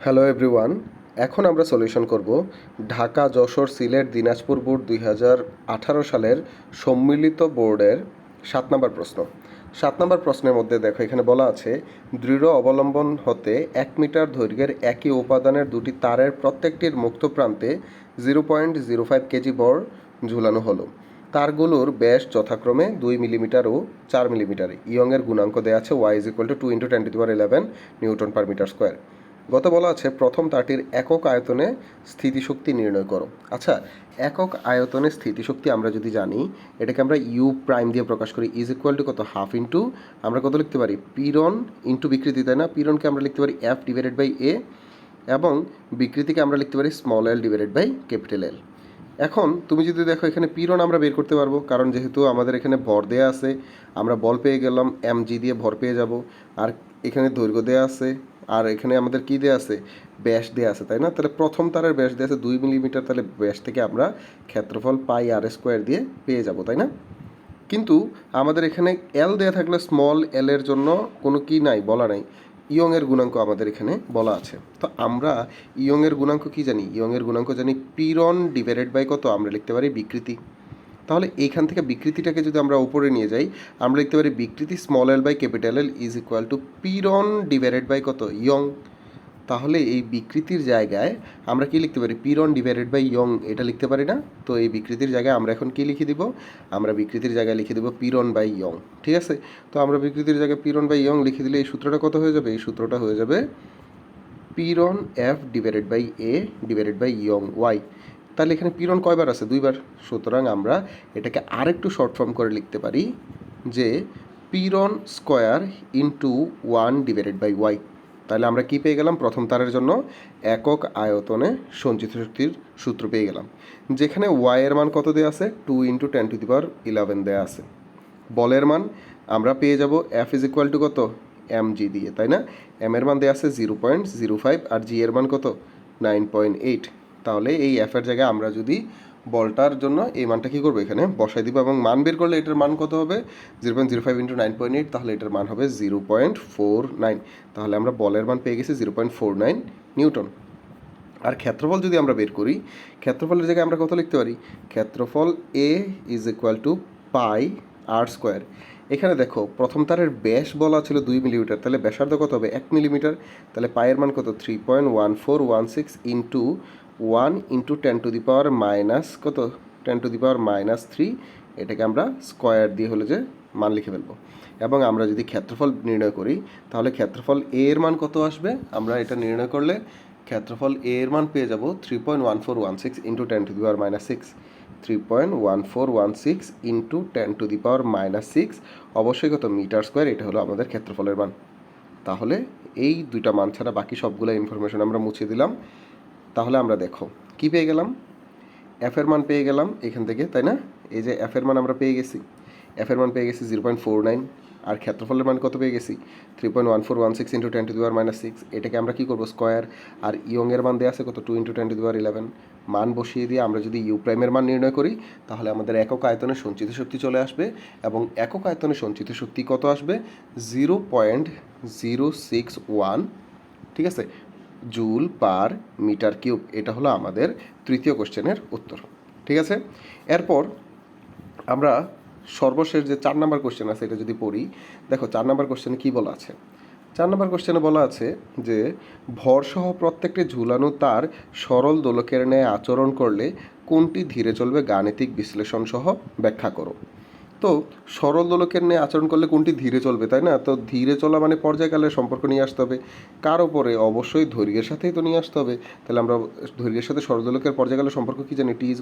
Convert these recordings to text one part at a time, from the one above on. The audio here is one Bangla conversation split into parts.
হ্যালো এভরিওয়ান, এখন আমরা সলিউশন করব ঢাকা, যশোর, সিলেট, দিনাজপুর বোর্ড 2018 সালের সম্মিলিত বোর্ডের 7 নম্বর প্রশ্ন। 7 নম্বর প্রশ্নের মধ্যে দেখো এখানে বলা আছে, দৃঢ় অবলম্বন হতে 1 মিটার দৈর্ঘ্যের একই উপাদানের দুটি তারের প্রত্যেকটির মুক্ত প্রান্তে 0.05 কেজি ভর ঝুলানো হলো। তারগুলোর ব্যাস যথাক্রমে 2 মিলিমিটার ও 4 মিলিমিটার। ইয়ংয়ের গুণাঙ্ক দেওয়া আছে y = 2 × 10⁻11 Newton per metre square. গত বলা আছে প্রথম তারটির একক আয়তনে স্থিতিশক্তি নির্ণয় করো। আচ্ছা, একক আয়তনে স্থিতিশক্তি আমরা যদি জানি, এটাকে আমরা ইউ প্রাইম দিয়ে প্রকাশ করি, = কত, হাফ ইন্টু আমরা কত লিখতে পারি, পীড়ন ইন্টু বিকৃতি, তাই না? পীড়নকে আমরা লিখতে পারি F/A এবং বিকৃতিকে আমরা লিখতে পারি l/L। এখন তুমি যদি দেখো এখানে পীড়ন আমরা বের করতে পারবো, কারণ যেহেতু আমাদের এখানে ভর দেয়া আছে, আমরা বল পেয়ে গেলাম, mg দিয়ে ভর পেয়ে যাব। আর এখানে দৈর্ঘ্য দেয়া আছে, আর এখানে আমাদের কি দেয়া আছে, ব্যাস দেয়া আছে, তাই না? তাহলে প্রথম তারের ব্যাস দেয়া আছে 2 মিলিমিটার, তাহলে ব্যাস থেকে আমরা ক্ষেত্রফল πr² দিয়ে পেয়ে যাব, তাই না? কিন্তু আমাদের এখানে এল দেয়া থাকলে স্মল এল এর জন্য কোনো কি নাই, বলা নাই। ইয়ংয়ের গুণাঙ্ক আমাদের এখানে বলা আছে। তো আমরা ইয়ংয়ের গুণাঙ্ক কি জানি? ইয়ংয়ের গুণাঙ্ক জানি পীড়ন / কত, আমরা লিখতে পারি বিকৃতি। তাহলে এইখান থেকে বিকৃতিটাকে যদি আমরা উপরে নিয়ে যাই, আমরা লিখতে পারি বিকৃতি l/L = পীড়ন / কত, ইয়ং। তাহলে এই বিকৃতির জায়গায় আমরা কি লিখতে পারি, পীড়ন / ইয়ং, এটা লিখতে পারি না? তো এই বিকৃতির জায়গায় আমরা এখন কি লিখে দিব, আমরা বিকৃতির জায়গায় লিখে দেব পীড়ন বাই ইয়ং। ঠিক আছে? তো আমরা বিকৃতির জায়গায় পীড়ন বাই ইয়ং লিখে দিলে এই সূত্রটা কত হয়ে যাবে? এই সূত্রটা হয়ে যাবে পীড়ন F/A/ ইয়ং y। তাহলে এখানে পীড়ন কয়বার আছে? 2বার। সুতরাং আমরা এটাকে আরেকটু শর্ট ফর্ম করে লিখতে পারি যে পীড়ন স্কোয়ার ইন্টু 1/y। তাহলে আমরা কি পেয়ে গেলাম? প্রথম তারের জন্য একক আয়তনে সঞ্চিত শক্তির সূত্র পেয়ে গেলাম, যেখানে y এর মান কত দেওয়া আছে? 2 × 10⁻11 দেওয়া আছে। বলের মান আমরা পেয়ে যাব F = কত, mg দিয়ে, তাই না? m এর মান দেওয়া আছে 0.05 আর g এর মান কত, 9.8। তাহলে এই f এর জায়গায় আমরা যদি বলটার জন্য এই মানটা কী করবো, এখানে বসাই দিব এবং মান বের করলে এটার মান কত হবে? 0.05 × 9.8, তাহলে এটার মান হবে 0.49। তাহলে আমরা বলের মান পেয়ে গেছি 0.49 নিউটন। আর ক্ষেত্রফল যদি আমরা বের করি, ক্ষেত্রফলের জায়গায় আমরা কত লিখতে পারি? ক্ষেত্রফল A = πr²। এখানে দেখো প্রথম তারের ব্যাস বলা ছিল 2 মিলিমিটার, তাহলে ব্যাসার্ধ কত হবে? 1 মিলিমিটার। তাহলে পায়ের মান কত? 3.1416 ইন্টু 1 × 10⁻³ কত, 10⁻³ এটাকে আমরা স্কোয়ার দিয়ে হলে যে মান লিখে ফেলবো। এবং আমরা যদি ক্ষেত্রফল নির্ণয় করি, তাহলে ক্ষেত্রফল A এর মান কত আসবে? আমরা এটা নির্ণয় করলে ক্ষেত্রফল A এর মান পেয়ে যাব 3.1416 ইন্টু 10⁻⁶। 3.1416 ইন্টু 10⁻⁶, অবশ্যই কত, মিটার স্কোয়ার। এটা হলো আমাদের ক্ষেত্রফলের মান। তাহলে এই দুইটা মান ছাড়া বাকি সবগুলো ইনফরমেশন আমরা মুছে দিলাম। তাহলে আমরা দেখো কি পেয়ে গেলাম, এফ এর মান পেয়ে গেলাম এখান থেকে, তাই না? এই যে এফ এর মান আমরা পেয়ে গেছি, এফ এর মান পেয়ে গেছি 0.49। আর ক্ষেত্রফলের মান কত পেয়ে গেছি? 3.1416 ইন্টু 10⁻⁶। এটাকে আমরা কি করব, স্কোয়ার। আর ইয়ংয়ের মান দেওয়া আছে কত, 2 × 10⁻11। মান বসিয়ে দিয়ে আমরা যদি ইউ প্রাইমের মান নির্ণয় করি, তাহলে আমাদের একক আয়তনে সঞ্চিত শক্তি চলে আসবে। এবং একক আয়তনে সঞ্চিত শক্তি কত আসবে? 0.061, ঠিক আছে, জুল পার মিটার কিউব। এটা হলো আমাদের তৃতীয় কোশ্চেনের উত্তর। ঠিক আছে? এরপর আমরা সর্বশেষ যে 4 নম্বর কোশ্চেন আছে এটা যদি পড়ি, দেখো 4 নম্বর কোশ্চেনে কী বলা আছে। 4 নম্বর কোশ্চেনে বলা আছে যে ভরসহ প্রত্যেকটি ঝুলানো তার সরল দোলকের ন্যায় আচরণ করলে কোনটি ধীরে চলবে, গাণিতিক বিশ্লেষণ সহ ব্যাখ্যা করো। তো সরল দোলকের নিয়ে আচরণ করলে কোনটি ধীরে চলবে, তাই না? তো ধীরে চলা মানে পর্যায়কালের সম্পর্ক নিয়ে আসতে হবে। কার ওপরে? অবশ্যই দৈর্ঘ্যের সাথেই তো নিয়ে আসতে হবে। তাহলে আমরা দৈর্ঘ্যের সাথে সরল দোলকের পর্যায়কালের সম্পর্ক কি জানি? T =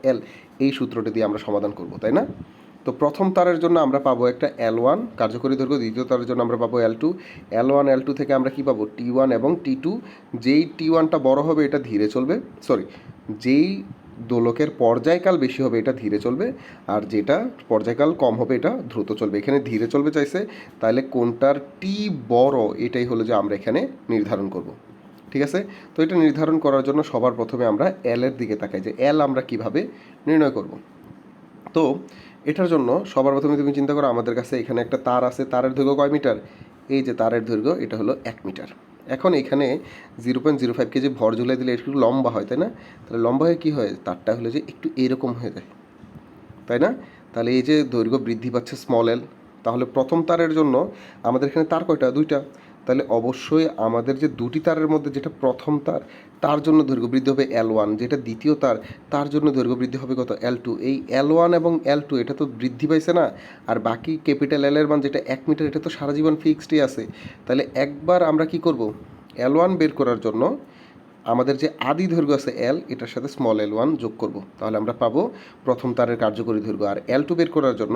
√L। এই সূত্রটি দিয়ে আমরা সমাধান করব, তাই না? তো প্রথম তারের জন্য আমরা পাবো একটা L1 কার্যকরী দৈর্ঘ্য, দ্বিতীয় তারের জন্য আমরা পাবো L2। L1 L2 থেকে আমরা কি পাবো? T1 এবং T2। যেই T1টা বড় হবে এটা ধীরে চলবে, যেই দোলকের পর্যায়কাল বেশি হবে এটা ধীরে চলবে, আর যেটা পর্যায়কাল কম হবে এটা দ্রুত চলবে। এখানে ধীরে চলবে চাইছে, তাহলে কোনটার টি বড় এটাই হলো যে আমরা এখানে নির্ধারণ করব। ঠিক আছে? তো এটা নির্ধারণ করার জন্য সবার প্রথমে আমরা এল এর দিকে তাকাই যে এল আমরা কিভাবে নির্ণয় করব। তো এটার জন্য সবার প্রথমে তুমি চিন্তা করো, আমাদের কাছে এখানে একটা তার আছে, তারের দৈর্ঘ্য কয় মিটার? এই যে তারের দৈর্ঘ্য এটা হলো 1 মিটার। এখন এখানে 0.05 কেজি ভর ঝুলাই দিলে একটু লম্বা হয়, তাই না? তাহলে লম্বা হয়ে কী হয়, তারটা হলে যে একটু এরকম হয়ে যায়, তাই না? তাহলে এই যে দৈর্ঘ্য বৃদ্ধি পাচ্ছে স্মল এল, তাহলে প্রথম তারের জন্য আমাদের এখানে তার কয়টা, দুইটা। তাহলে অবশ্যই আমাদের যে দুটি তারের মধ্যে যেটা প্রথম তার, তার জন্য দৈর্ঘ্য বৃদ্ধি হবে L1, যেটা দ্বিতীয় তার, তার জন্য দৈর্ঘ্য বৃদ্ধি হবে কত, L2। এই L1 এবং L2 এটা তো বৃদ্ধি পাইছে না, আর বাকি ক্যাপিটাল এল এর মান যেটা 1 মিটার, এটা তো সারা জীবন ফিক্সডই আছে। তাহলে একবার আমরা কি করব, L1 বের করার জন্য আমাদের যে আদি দৈর্ঘ্য আছে এল, এটার সাথে স্মল L1 যোগ করব, তাহলে আমরা পাবো প্রথম তারের কার্যকরী দৈর্ঘ্য। আর L2 বের করার জন্য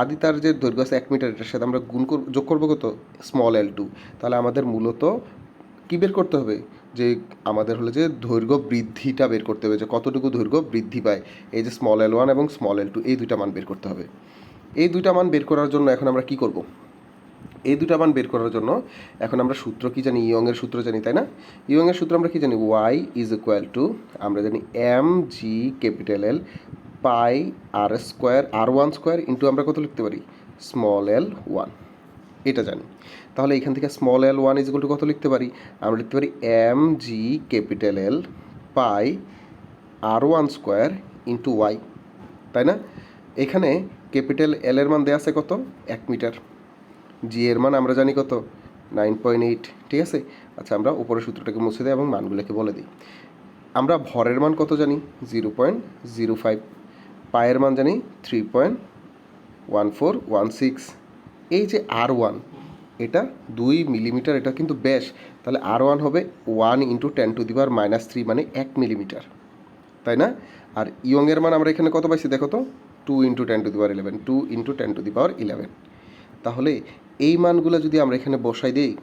আদি তার যে দৈর্ঘ্য আছে 1 মিটার, এটার সাথে আমরা যোগ করবো কত, স্মল L2। তাহলে আমাদের মূলত কী বের করতে হবে, যে আমাদের হলো যে দৈর্ঘ্য বৃদ্ধিটা বের করতে হবে, যে কতটুকু দৈর্ঘ্য বৃদ্ধি পায়। এই যে স্মল L1 এবং স্মল L2, এই দুইটা মান বের করতে হবে। এই দুইটা মান বের করার জন্য এখন আমরা কি করব, এই দুটা মান বের করার জন্য এখন আমরা সূত্র কি জানি, ইয়ংয়ের সূত্র জানি, তাই না? ইয়ংয়ের সূত্র আমরা কি জানি, ওয়াই ইজ ইকুয়াল টু, আমরা জানি এম জি ক্যাপিটাল এল পাই আর স্কোয়ার R1 স্কোয়ার ইন্টু আমরা কত লিখতে পারি, স্মল L1, এটা জানি। তাহলে এখান থেকে small L1 is equal two কত লিখতে পারি, আমরা লিখতে পারি এম জি ক্যাপিটাল এল পাই R1 স্কোয়ার ইন্টু ওয়াই, তাই না? এখানে ক্যাপিটাল এল এর মান দেওয়া আছে কত, 1 মিটার, জি এর মান আমরা জানি কত, 9.8, ঠিক আছে। আচ্ছা, আমরা উপরের সূত্রটাকে মুছে দিই এবং মানগুলোকে বলে দিই। আমরা ভরের মান কত জানি, 0.05, পায়ের মান জানি 3.1416। এই যে R1, এটা 2 মিলিমিটার, এটা কিন্তু ব্যাস, তাহলে R1 হবে 1 ইন্টু 10⁻³ মানে 1 মিলিমিটার, তাই না? আর ইয়ংয়ের মান আমরা এখানে কত পাইছি দেখো তো, 2 ইন্টু 10⁻11, 2 ইন্টু 10⁻11। তাহলে এই মানগুলো যদি আমরা এখানে বসাই দিই,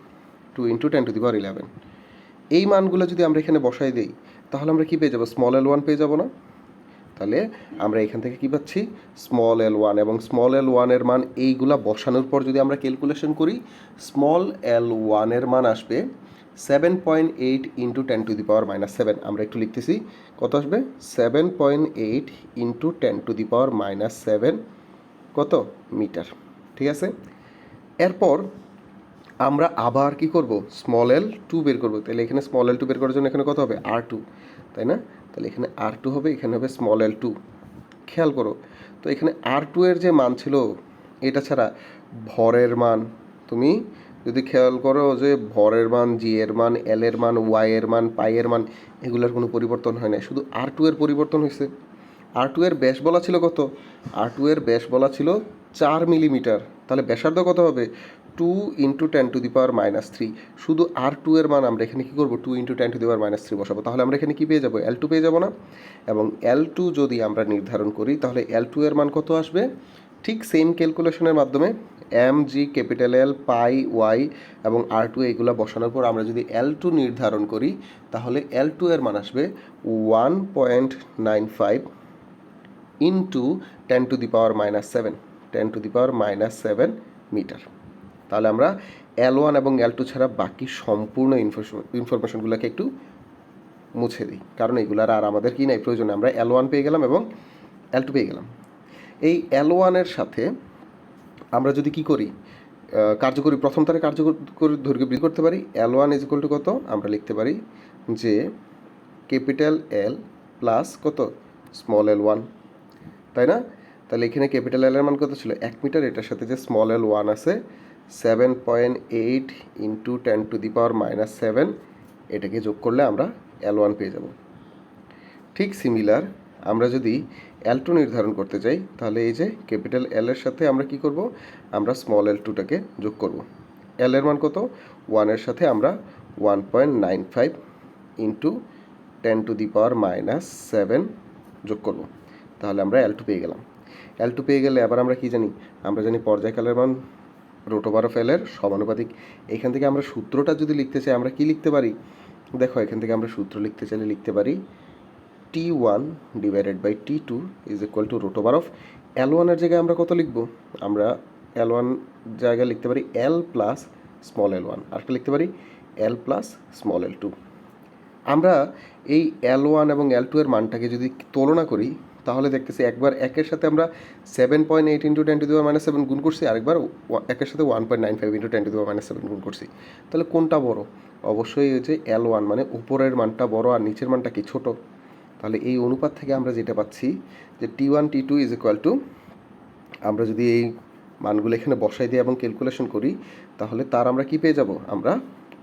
2 ইন্টু 10⁻11, এই মানগুলো যদি আমরা এখানে বসাই দিই, তাহলে আমরা কী পেয়ে যাবো, স্মল L1 পেয়ে যাবো না? তাহলে আমরা এখান থেকে কী পাচ্ছি, স্মল L1, এবং স্মল L1 এর মান এইগুলা বসানোর পর যদি আমরা ক্যালকুলেশন করি, স্মল L1 এর মান আসবে 7.8 ইন্টু 10⁻⁻7। আমরা একটু লিখতেছি, কত আসবে, 7.8 ইন্টু 10⁻⁻7 কত, মিটার, ঠিক আছে। এরপর আমরা আবার কি করব, স্মল L2 বের করব। তাহলে এখানে স্মল L2 বের করার জন্য এখানে কত হবে, R2, তাই না? তাহলে এখানে R2 হবে, এখানে হবে স্মল L2। খেয়াল করো তো, এখানে R2 এর যে মান ছিল, এটা ছাড়া ভরের মান, তুমি যদি খেয়াল করো যে ভরের মান, জি এর মান, এল এর মান, ওয়াই এর মান, পাই এর মান, এগুলোর কোনো পরিবর্তন হয় না, শুধু R2 এর পরিবর্তন হয়েছে। R2 এর ব্যাস বলা ছিল কত, R2 এর ব্যাস বলা ছিল 4 মিলিমিটার, তাহলে ব্যাসার্ধ কত হবে, 2 ইন্টু 10⁻⁻3। শুধু R2 এর মান আমরা এখানে কী করবো, 2 ইন্টু 10⁻⁻3 বসাবো, তাহলে আমরা এখানে কী পেয়ে যাবো, L2 পেয়ে যাবো না? এবং L2 যদি আমরা নির্ধারণ করি, তাহলে L2 এর মান কত আসবে, ঠিক সেম ক্যালকুলেশনের মাধ্যমে এম জি ক্যাপিটাল এল পাই ওয়াই এবং R2 এইগুলো বসানোর পর আমরা যদি L2 নির্ধারণ করি, তাহলে L2 এর মান আসবে 1.95 ইন্টু 10⁻⁻7, 10⁻⁻7 মিটার। তাহলে আমরা L1 এবং L2 ছাড়া বাকি সম্পূর্ণ ইনফরমেশনগুলোকে একটু মুছে দিই, কারণ এগুলার আর আমাদের কি নাই প্রয়োজন, আমরা L1 পেয়ে গেলাম এবং L2 পেয়ে গেলাম। এই L1 এর সাথে আমরা যদি কি করি, কার্যকরী প্রথম তারে কার্যকরী দৈর্ঘ্য বৃদ্ধি করতে পারি, L1 ইজ ইকুয়াল টু কত, আমরা লিখতে পারি যে ক্যাপিটাল এল প্লাস কত, স্মল L1, তাই না? তাহলে এখানে ক্যাপিটাল এল এর মান কত ছিল, 1 মিটার, এটার সাথে যে স্মল L1 আছে 7.8 ইন্টু 10⁻⁻7, এটাকে যোগ করলে আমরা L1 পেয়ে যাব। ঠিক সিমিলার আমরা যদি L2 নির্ধারণ করতে চাই, তাহলে এই যে ক্যাপিটাল এল এর সাথে আমরা কি করব, আমরা স্মল L2টাকে যোগ করব। এল এর মান কত, 1 এর সাথে আমরা 1.95 ইন্টু 10⁻⁻7 যোগ করব, তাহলে আমরা L2 পেয়ে গেলাম। L2 পেয়ে গেলে আবার আমরা কি জানি, আমরা জানি পর্যায়কালের মান √L এর সমানুপাতিক। এখান থেকে আমরা সূত্রটা যদি লিখতে চাই, আমরা কি লিখতে পারি, দেখো এখান থেকে আমরা সূত্র লিখতে চাইলে লিখতে পারি T1 divided by T2 is equal to √L1 এর জায়গায় আমরা কত লিখব, আমরা L1 জায়গায় লিখতে পারি L প্লাস স্মল L1, আরেকটা লিখতে পারি L প্লাস স্মল L2। আমরা এই L1 এবং L2 এর মানটাকে যদি তুলনা করি, তাহলে দেখতেছি একবার একের সাথে আমরা 7.8 ইন্টু 10⁻⁷ গুণ করছি, আরেকবার একের সাথে 1.95 ইন্টু 10⁻⁷ গুণ করছি। তাহলে কোনটা বড়? অবশ্যই এই যে L1 মানে উপরের মানটা বড় আর নিচের মানটা কি ছোট। তাহলে এই অনুপাত থেকে আমরা যেটা পাচ্ছি যে T1 T2 is equal to, আমরা যদি এই মানগুলো এখানে বসাই দিই এবং ক্যালকুলেশন করি তাহলে তার আমরা কি পেয়ে যাব? আমরা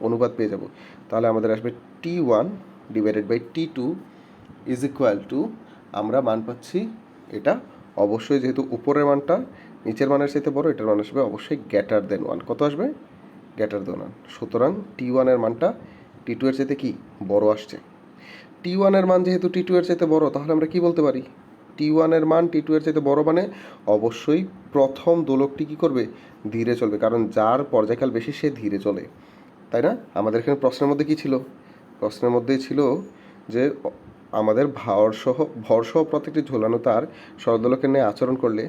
অনুপাত পেয়ে যাব। তাহলে আমাদের আসবে T1 divided by T2 is equal to, আমরা মান পাচ্ছি এটা অবশ্যই যেহেতু উপরের মানটা নিচের মানের সাথে বড়, এটার মান আসবে অবশ্যই গ্রেটার দেন 1। কত আসবে? Greater than 1। সুতরাং T1 এর মানটা T2 এর চাইতে কি বড় আসছে। T1 এর মান যেহেতু T2 এর চাইতে বড়, তাহলে আমরা কি বলতে পারি? T1 এর মান T2 এর চাইতে বড় মানে অবশ্যই প্রথম দোলকটি কি করবে? ধীরে চলবে, কারণ যার পর্যায়কাল বেশি সে ধীরে চলে, তাই না? আমাদের এখানে প্রশ্নের মধ্যে কি ছিল? প্রশ্নের মধ্যেই ছিল যে আমাদের ভরসহ প্রত্যেকটি ঝোলানো তার সরলদোলকের ন্যায় আচরণ করলে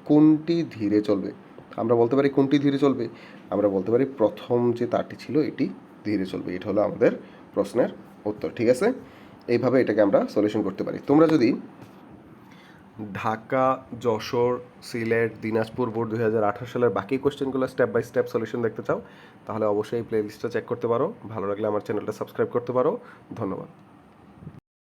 কোনটি ধীরে চলবে? আমরা বলতে পারি কোনটি ধীরে চলবে? আমরা বলতে পারি প্রথম যে তারটি ছিল এটি ধীরে চলবে। এটা হলো আমাদের প্রশ্নের উত্তর। ঠিক আছে, এইভাবে এটাকে আমরা সলিউশন করতে পারি। তোমরা যদি ঢাকা, যশোর, সিলেট, দিনাজপুর বোর্ড 2018 সালের বাকি কোশ্চেনগুলো স্টেপ বাই স্টেপ সলিউশন দেখতে চাও তাহলে অবশ্যই এই প্লেলিস্টটা চেক করতে পারো। ভালো লাগলে আমার চ্যানেলটা সাবস্ক্রাইব করতে পারো। ধন্যবাদ।